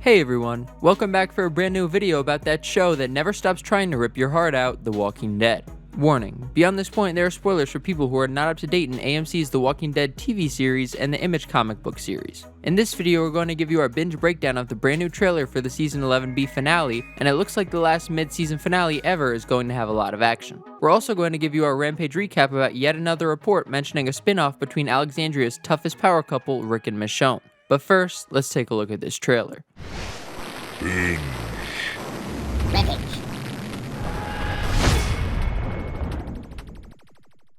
Hey everyone, welcome back for a brand new video about that show that never stops trying to rip your heart out, The Walking Dead. Warning, beyond this point there are spoilers for people who are not up to date in AMC's The Walking Dead TV series and the Image comic book series. In this video we're going to give you our binge breakdown of the brand new trailer for the Season 11B finale, and it looks like the last mid-season finale ever is going to have a lot of action. We're also going to give you our Rampage recap about yet another report mentioning a spin-off between Alexandria's toughest power couple, Rick and Michonne. But first, let's take a look at this trailer. Binge. Rampage.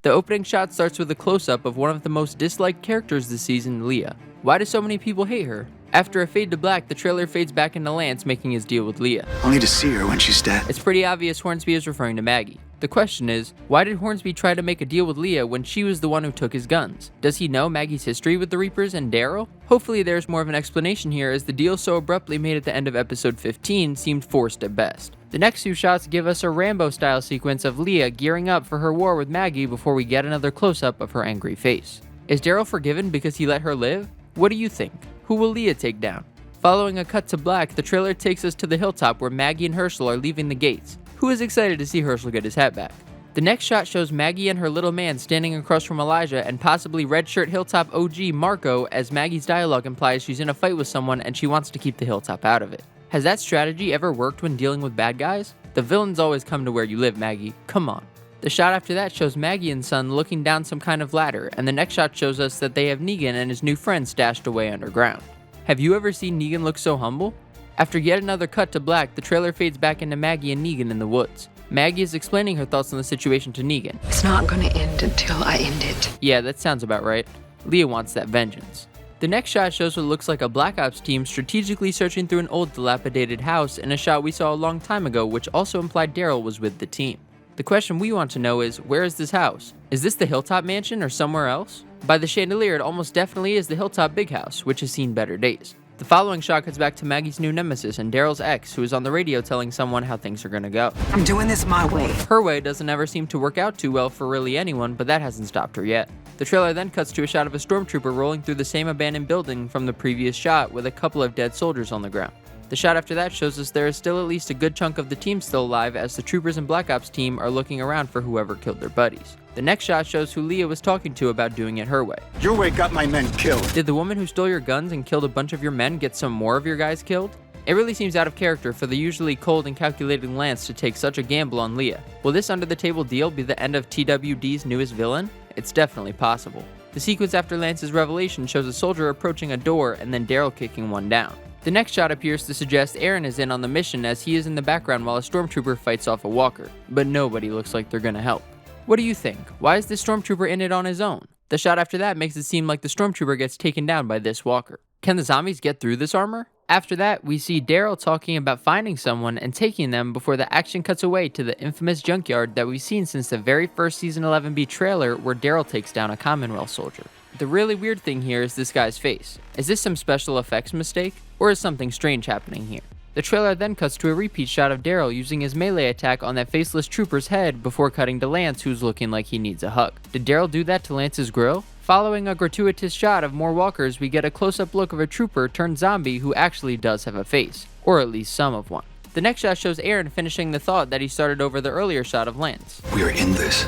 The opening shot starts with a close-up of one of the most disliked characters this season, Leah. Why do so many people hate her? After a fade to black, the trailer fades back into Lance making his deal with Leah. I'll need to see her when she's dead. It's pretty obvious Hornsby is referring to Maggie. The question is, why did Hornsby try to make a deal with Leah when she was the one who took his guns? Does he know Maggie's history with the Reapers and Daryl? Hopefully there's more of an explanation here, as the deal so abruptly made at the end of episode 15 seemed forced at best. The next few shots give us a Rambo-style sequence of Leah gearing up for her war with Maggie before we get another close-up of her angry face. Is Daryl forgiven because he let her live? What do you think? Who will Leah take down? Following a cut to black, the trailer takes us to the hilltop where Maggie and Herschel are leaving the gates. Who is excited to see Herschel get his hat back? The next shot shows Maggie and her little man standing across from Elijah and possibly red shirt hilltop OG Marco, as Maggie's dialogue implies she's in a fight with someone and she wants to keep the hilltop out of it. Has that strategy ever worked when dealing with bad guys? The villains always come to where you live, Maggie. Come on. The shot after that shows Maggie and son looking down some kind of ladder, and the next shot shows us that they have Negan and his new friend stashed away underground. Have you ever seen Negan look so humble? After yet another cut to black, the trailer fades back into Maggie and Negan in the woods. Maggie is explaining her thoughts on the situation to Negan. It's not gonna end until I end it. Yeah, that sounds about right. Leah wants that vengeance. The next shot shows what looks like a Black Ops team strategically searching through an old dilapidated house, in a shot we saw a long time ago which also implied Daryl was with the team. The question we want to know is, where is this house? Is this the Hilltop Mansion or somewhere else? By the chandelier, it almost definitely is the Hilltop Big House, which has seen better days. The following shot cuts back to Maggie's new nemesis and Daryl's ex, who is on the radio telling someone how things are gonna go. I'm doing this my way. Her way doesn't ever seem to work out too well for really anyone, but that hasn't stopped her yet. The trailer then cuts to a shot of a stormtrooper rolling through the same abandoned building from the previous shot with a couple of dead soldiers on the ground. The shot after that shows us there is still at least a good chunk of the team still alive, as the troopers and Black Ops team are looking around for whoever killed their buddies. The next shot shows who Leah was talking to about doing it her way. Your way got my men killed. Did the woman who stole your guns and killed a bunch of your men get some more of your guys killed? It really seems out of character for the usually cold and calculating Lance to take such a gamble on Leah. Will this under-the-table deal be the end of TWD's newest villain? It's definitely possible. The sequence after Lance's revelation shows a soldier approaching a door and then Daryl kicking one down. The next shot appears to suggest Aaron is in on the mission, as he is in the background while a stormtrooper fights off a walker, but nobody looks like they're gonna help. What do you think? Why is this stormtrooper in it on his own? The shot after that makes it seem like the stormtrooper gets taken down by this walker. Can the zombies get through this armor? After that, we see Daryl talking about finding someone and taking them before the action cuts away to the infamous junkyard that we've seen since the very first Season 11B trailer, where Daryl takes down a Commonwealth soldier. The really weird thing here is this guy's face. Is this some special effects mistake? Or is something strange happening here? The trailer then cuts to a repeat shot of Daryl using his melee attack on that faceless trooper's head before cutting to Lance, who's looking like he needs a hug. Did Daryl do that to Lance's grill? Following a gratuitous shot of more walkers, we get a close-up look of a trooper turned zombie who actually does have a face, or at least some of one. The next shot shows Aaron finishing the thought that he started over the earlier shot of Lance. We are in this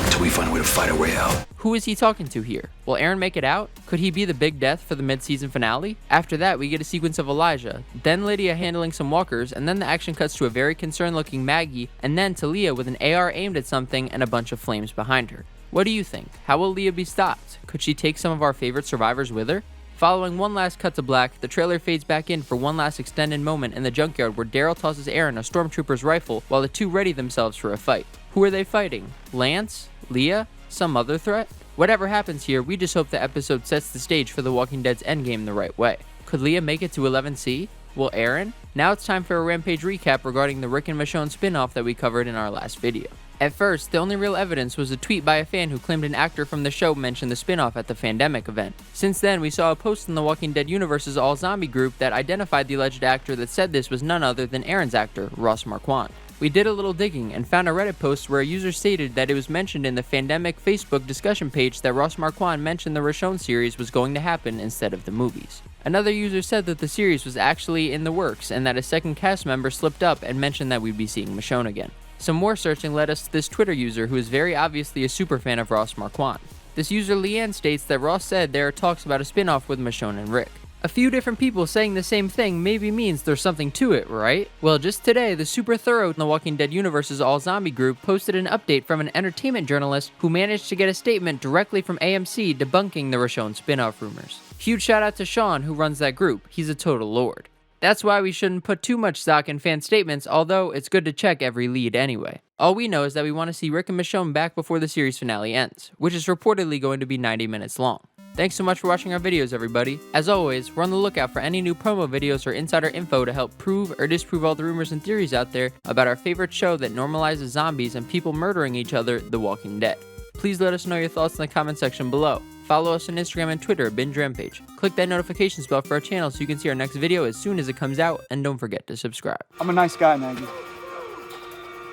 until we find a way to fight our way out. Who is he talking to here? Will Aaron make it out? Could he be the big death for the mid-season finale? After that, we get a sequence of Elijah, then Lydia handling some walkers, and then the action cuts to a very concerned-looking Maggie, and then to Leah with an AR aimed at something and a bunch of flames behind her. What do you think? How will Leah be stopped? Could she take some of our favorite survivors with her? Following one last cut to black, the trailer fades back in for one last extended moment in the junkyard where Daryl tosses Aaron a stormtrooper's rifle while the two ready themselves for a fight. Who are they fighting? Lance? Leah? Some other threat? Whatever happens here, we just hope the episode sets the stage for The Walking Dead's endgame the right way. Could Leah make it to 11C? Will Aaron? Now it's time for a Rampage recap regarding the Rick and Michonne spin-off that we covered in our last video. At first, the only real evidence was a tweet by a fan who claimed an actor from the show mentioned the spin-off at the Fandemic event. Since then, we saw a post in the Walking Dead Universe's all-zombie group that identified the alleged actor that said this was none other than Aaron's actor, Ross Marquand. We did a little digging and found a Reddit post where a user stated that it was mentioned in the Fandemic Facebook discussion page that Ross Marquand mentioned the Michonne series was going to happen instead of the movies. Another user said that the series was actually in the works and that a second cast member slipped up and mentioned that we'd be seeing Michonne again. Some more searching led us to this Twitter user who is very obviously a superfan of Ross Marquand. This user Leanne states that Ross said there are talks about a spin-off with Michonne and Rick. A few different people saying the same thing maybe means there's something to it, right? Well, just today, the super thorough The Walking Dead Universe's all-zombie group posted an update from an entertainment journalist who managed to get a statement directly from AMC debunking the Michonne spin-off rumors. Huge shout out to Sean who runs that group, he's a total lord. That's why we shouldn't put too much stock in fan statements, although it's good to check every lead anyway. All we know is that we want to see Rick and Michonne back before the series finale ends, which is reportedly going to be 90 minutes long. Thanks so much for watching our videos, everybody. As always, we're on the lookout for any new promo videos or insider info to help prove or disprove all the rumors and theories out there about our favorite show that normalizes zombies and people murdering each other, The Walking Dead. Please let us know your thoughts in the comment section below. Follow us on Instagram and Twitter at Binge Rampage. Click that notifications bell for our channel so you can see our next video as soon as it comes out, and don't forget to subscribe. I'm a nice guy, Maggie.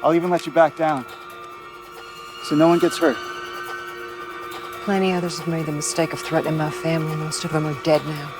I'll even let you back down, so no one gets hurt. Plenty others have made the mistake of threatening my family. Most of them are dead now.